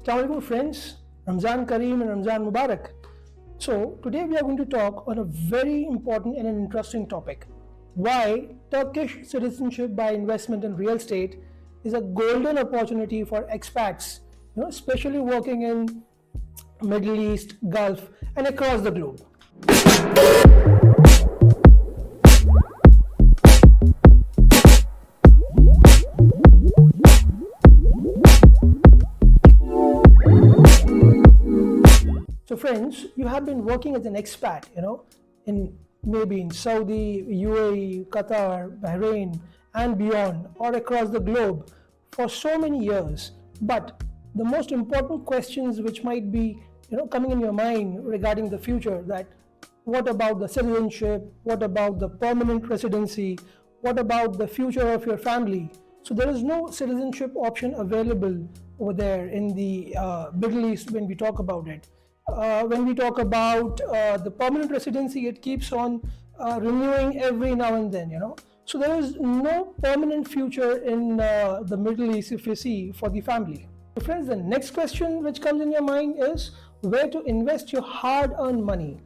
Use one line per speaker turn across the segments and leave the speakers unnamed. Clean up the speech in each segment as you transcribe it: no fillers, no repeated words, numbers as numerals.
Assalamu alaikum friends, Ramzan Kareem and Ramzan Mubarak. So today we are going to talk on a very important and an interesting topic. Why Turkish citizenship by investment in real estate is a golden opportunity for expats, especially working in Middle East, Gulf and across the globe. So friends, you have been working as an expat, in maybe in Saudi, UAE, Qatar, Bahrain and beyond, or across the globe for so many years. But the most important questions which might be coming in your mind regarding the future, that what about the citizenship, what about the permanent residency, what about the future of your family? So there is no citizenship option available over there in the Middle East when we talk about it. When we talk about the permanent residency, it keeps on renewing every now and then, So there is no permanent future in the Middle East, if you see, for the family. So friends, the next question which comes in your mind is where to invest your hard-earned money.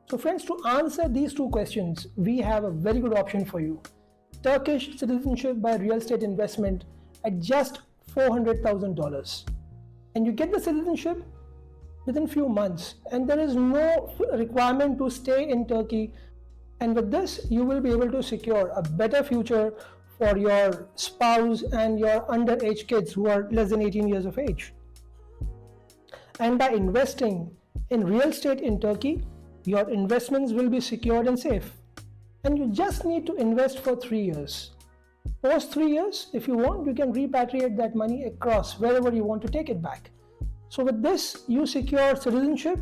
So friends, to answer these two questions, we have a very good option for you. Turkish citizenship by real estate investment at just $400,000. And you get the citizenship within few months, and there is no requirement to stay in Turkey, and with this you will be able to secure a better future for your spouse and your underage kids who are less than 18 years of age. And by investing in real estate in Turkey, your investments will be secured and safe, and you just need to invest for 3 years. Post 3 years, if you want, you can repatriate that money across wherever you want to take it back. So with this, you secure citizenship.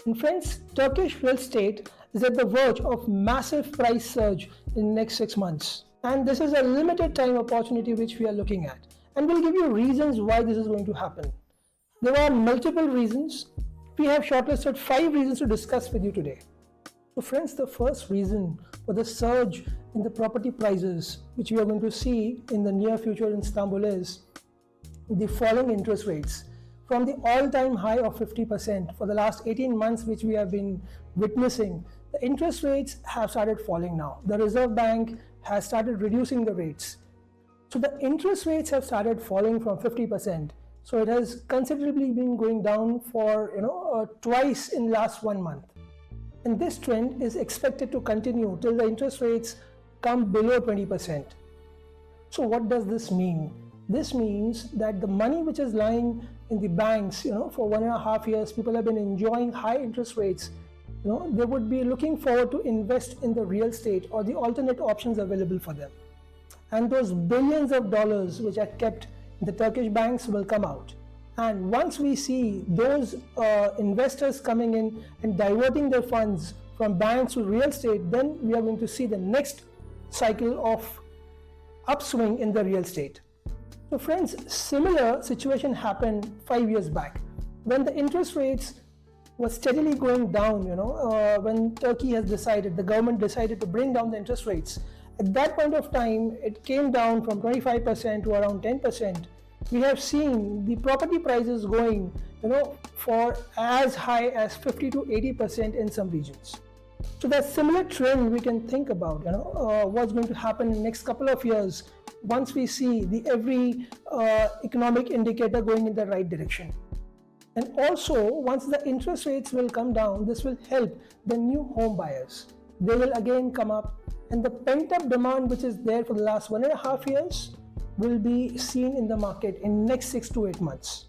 And friends, Turkish real estate is at the verge of massive price surge in the next 6 months. And this is a limited time opportunity which we are looking at. And we'll give you reasons why this is going to happen. There are multiple reasons. We have shortlisted 5 reasons to discuss with you today. So friends, the first reason for the surge in the property prices, which we are going to see in the near future in Istanbul, is the falling interest rates. From the all-time high of 50% for the last 18 months, which we have been witnessing, the interest rates have started falling now. The Reserve Bank has started reducing the rates. So the interest rates have started falling from 50%. So it has considerably been going down for twice in last 1 month. And this trend is expected to continue till the interest rates come below 20%. So what does this mean? This means that the money which is lying in the banks, for 1.5 years, people have been enjoying high interest rates. They would be looking forward to invest in the real estate or the alternate options available for them. And those billions of dollars which are kept in the Turkish banks will come out. And once we see those investors coming in and diverting their funds from banks to real estate, then we are going to see the next cycle of upswing in the real estate. So friends, similar situation happened 5 years back when the interest rates were steadily going down, when Turkey has decided, the government decided to bring down the interest rates. At that point of time, it came down from 25% to around 10%. We have seen the property prices going, for as high as 50 to 80% in some regions. So that similar trend we can think about, what's going to happen in the next couple of years once we see every economic indicator going in the right direction. And also, once the interest rates will come down, this will help the new home buyers. They will again come up, and the pent-up demand which is there for the last 1.5 years will be seen in the market in next 6 to 8 months.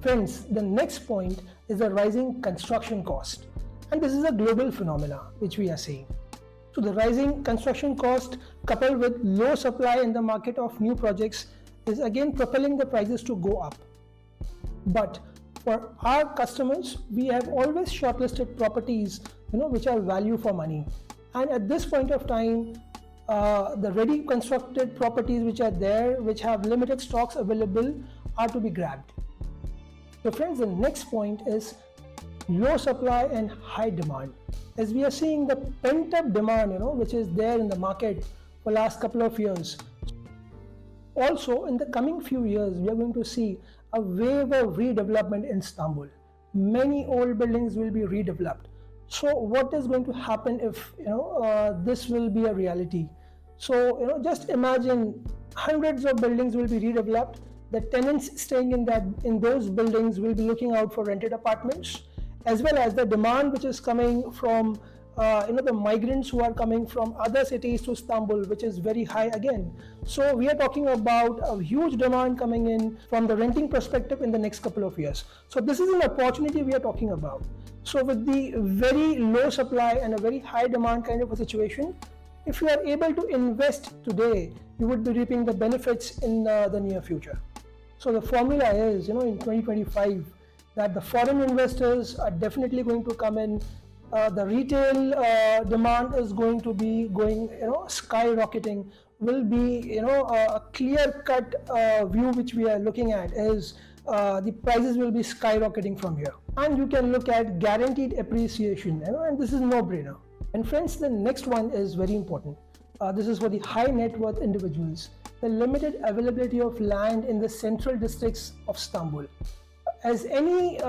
Friends, the next point is the rising construction cost. And this is a global phenomena which we are seeing. So the rising construction cost coupled with low supply in the market of new projects is again propelling the prices to go up. But for our customers, we have always shortlisted properties, which are value for money. And at this point of time, the ready constructed properties which are there, which have limited stocks available, are to be grabbed. So friends, the next point is low supply and high demand. As we are seeing the pent-up demand, which is there in the market for last couple of years. Also, in the coming few years, we are going to see a wave of redevelopment in Istanbul. Many old buildings will be redeveloped. So what is going to happen if this will be a reality? So just imagine hundreds of buildings will be redeveloped. The tenants staying in those buildings will be looking out for rented apartments, as well as the demand which is coming from the migrants who are coming from other cities to Istanbul, which is very high again. So we are talking about a huge demand coming in from the renting perspective in the next couple of years. So this is an opportunity we are talking about. So with the very low supply and a very high demand kind of a situation, if you are able to invest today, you would be reaping the benefits in the near future. So the formula is, in 2025, that the foreign investors are definitely going to come in. The retail demand is going to be going, skyrocketing. Will be, a clear-cut view which we are looking at is the prices will be skyrocketing from here. And you can look at guaranteed appreciation, and this is no-brainer. And friends, the next one is very important. This is for the high net worth individuals. The limited availability of land in the central districts of Istanbul. As any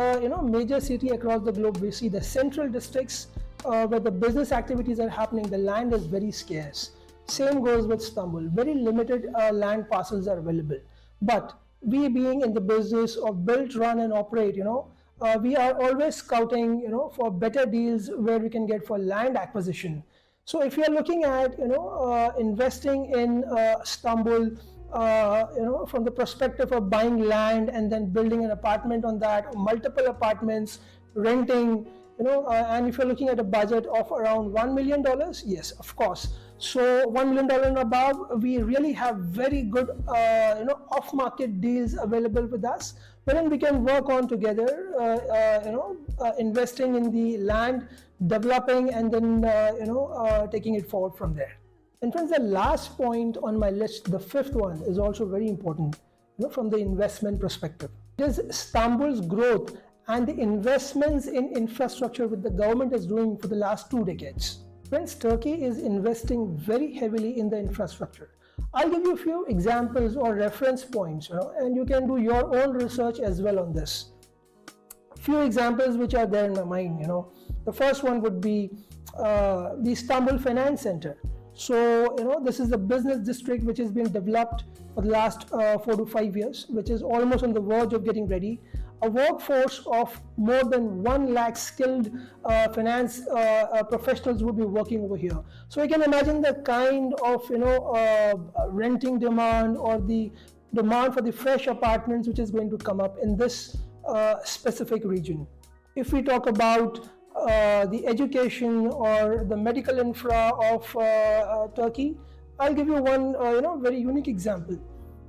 major city across the globe, we see the central districts where the business activities are happening, the land is very scarce. Same goes with Istanbul. Very limited land parcels are available. But we being in the business of build, run and operate, we are always scouting, for better deals where we can get for land acquisition. So if you are looking at, investing in Istanbul, from the perspective of buying land and then building an apartment on that, or multiple apartments, renting, and if you're looking at a budget of around $1 million, yes, of course. So $1 million and above, we really have very good, off-market deals available with us, wherein we can work on together, investing in the land, developing, and then, taking it forward from there. And friends, the last point on my list, the fifth one, is also very important, from the investment perspective. It is Istanbul's growth and the investments in infrastructure which the government is doing for the last 2 decades. Friends, Turkey is investing very heavily in the infrastructure. I'll give you a few examples or reference points, and you can do your own research as well on this. Few examples which are there in my mind, The first one would be the Istanbul Finance Center. So, this is the business district which has been developed for the last 4 to 5 years, which is almost on the verge of getting ready. A workforce of more than 1 lakh skilled finance professionals would be working over here. So you can imagine the kind of renting demand or the demand for the fresh apartments which is going to come up in this specific region. If we talk about the education or the medical infra of Turkey, I'll give you one very unique example.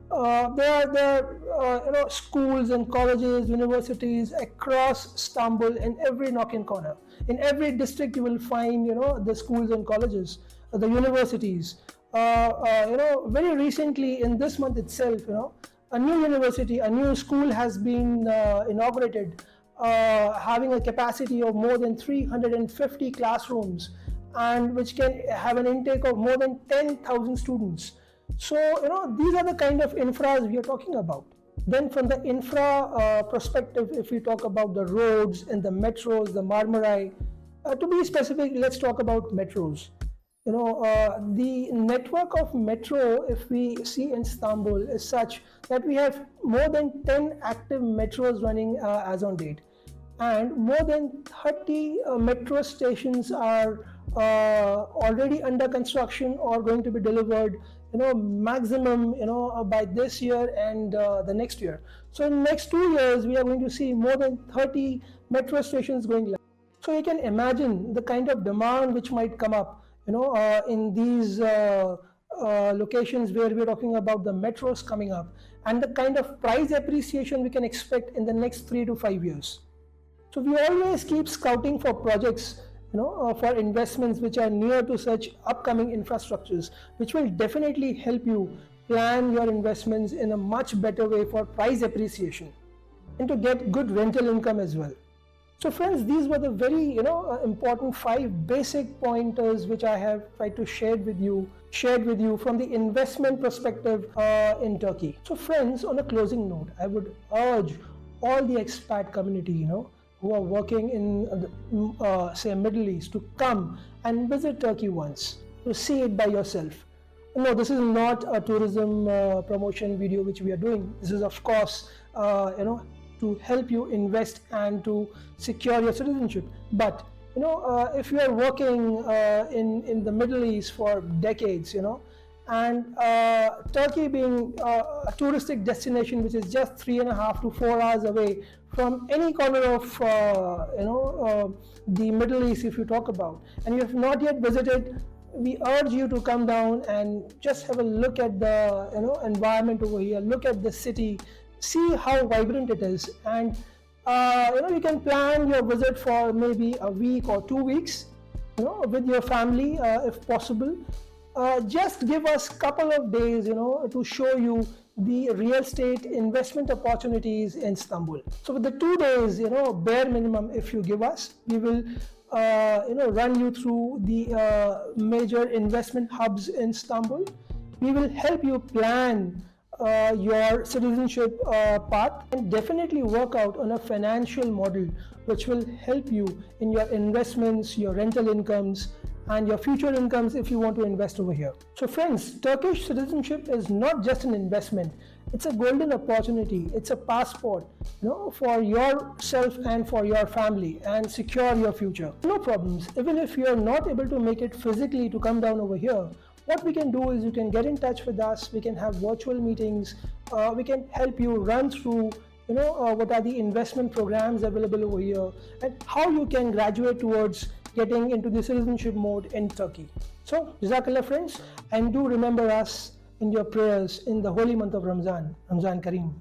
There are schools and colleges, universities across Istanbul in every nook and corner. In every district you will find the schools and colleges, the universities. Very recently in this month itself, a new university, a new school has been inaugurated, having a capacity of more than 350 classrooms, and which can have an intake of more than 10,000 students. So, these are the kind of infras we are talking about. Then from the infra perspective, if we talk about the roads and the metros, the Marmarai, to be specific, let's talk about metros. The network of metro, if we see in Istanbul, is such that we have more than 10 active metros running as on date. And more than 30 metro stations are already under construction or going to be delivered, maximum, by this year and the next year. So in the next 2 years, we are going to see more than 30 metro stations going live. So you can imagine the kind of demand which might come up, in these locations where we're talking about the metros coming up, and the kind of price appreciation we can expect in the next 3 to 5 years. So we always keep scouting for projects, for investments which are near to such upcoming infrastructures, which will definitely help you plan your investments in a much better way for price appreciation and to get good rental income as well. So friends, these were the very important 5 basic pointers which I have tried to share with you from the investment perspective in Turkey. So friends, on a closing note, I would urge all the expat community who are working in say Middle East to come and visit Turkey once, to see it by yourself. No, this is not a tourism promotion video which we are doing. This is of course to help you invest and to secure your citizenship. But if you are working in the Middle East for decades, and Turkey being a touristic destination which is just 3.5 to 4 hours away from any corner of the Middle East, if you talk about, and you have not yet visited, we urge you to come down and just have a look at the environment over here, look at the city, see how vibrant it is, and you can plan your visit for maybe a week or 2 weeks with your family if possible. Just give us couple of days to show you the real estate investment opportunities in Istanbul. So with the 2 days bare minimum, if you give us, we will run you through the major investment hubs in Istanbul. We will help you plan your citizenship path, and definitely work out on a financial model which will help you in your investments, your rental incomes, and your future incomes if you want to invest over here. So friends, Turkish citizenship is not just an investment, it's a golden opportunity. It's a passport for yourself and for your family, and secure your future. No problems. Even if you're not able to make it physically to come down over here, what we can do is you can get in touch with us. We can have virtual meetings. We can help you run through what are the investment programs available over here, and how you can graduate towards getting into the citizenship mode in Turkey. So Jazakallah friends, and do remember us in your prayers in the holy month of Ramzan Kareem.